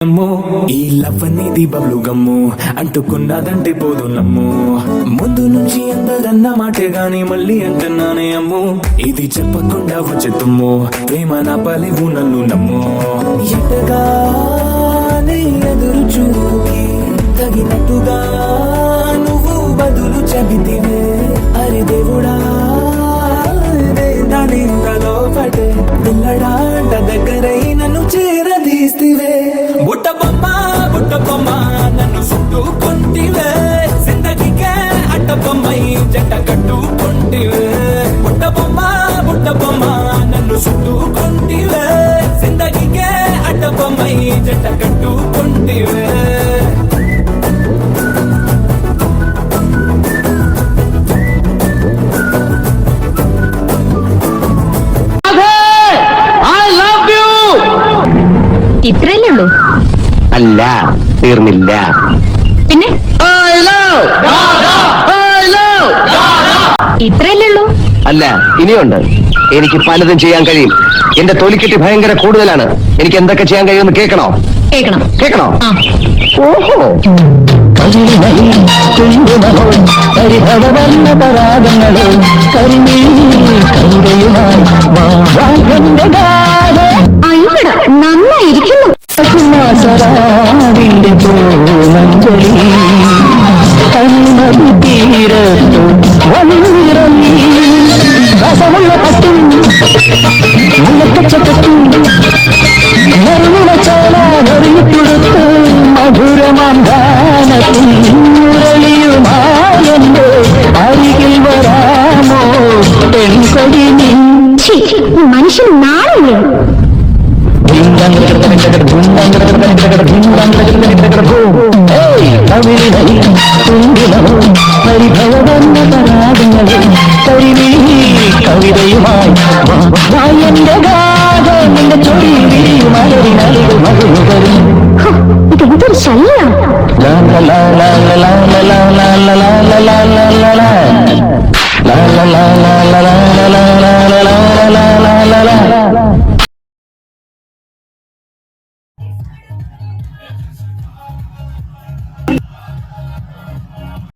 ఈ లవ్ అనేది బబ్లు గమ్ము అంటుకున్నదంటే పోదు నమ్ము ముందు నుంచి అందరన్న మాటే గాని మళ్ళీ అంటున్నానే అమ్ము ఇది చెప్పకుండా వచ్చే తుమ్ము ప్రేమ నా పలివు నన్ను నమ్ము ఎటగానే ఎదురు చూకి తగినట్టుగా నువ్వు బదులు చెబితివే అరే దేవుడా దాని లోపటే పిల్లడాంట దగ్గరై నన్ను చేరదీస్తివే బుట్ట బొమ్మ నన్ను చుట్టుకుంటివే జిందగీకే అడ్డ బొమ్మై జంట కట్టుకుంటివే బుట్ట బొమ్మ నన్ను చుట్టుకుంటివే జిందగీకే అడ్డ బొమ్మై జంట కట్టుకుంటివే ഇത്രയല്ലേ അല്ല തീർന്നില്ല പിന്നെ ഇത്രയല്ലേ ഉള്ളൂ അല്ല ഇനിയുണ്ട് എനിക്ക് പലതും ചെയ്യാൻ കഴിയും എന്റെ തൊലിക്കെട്ടി ഭയങ്കര കൂടുതലാണ് എനിക്ക് എന്തൊക്കെ ചെയ്യാൻ കഴിയുമെന്ന് കേൾക്കണോ കേൾക്കണോ ഓഹോ നന്നായിരിക്കുന്നു തീരത്തു വന്നിറങ്ങി രസമുള്ള പട്ടും മുല്ലക്കച്ചപ്പട്ടും നെറുമുളച്ചാലറിഞ്ഞിട്ടുടുത്ത് മധുരമാം ഗാനത്തിൽ മുരളിയുമായെന്റെ അരികിൽ വരാമോ പെൺകൊടി നീ മനുഷ്യൻ നാളെ കവിതയുമായി എന്റെ ഗാഥന്റെ ചൊടി മലരിനലികൾ മകളുകളും ഇതെന്തൊരു ശല്യം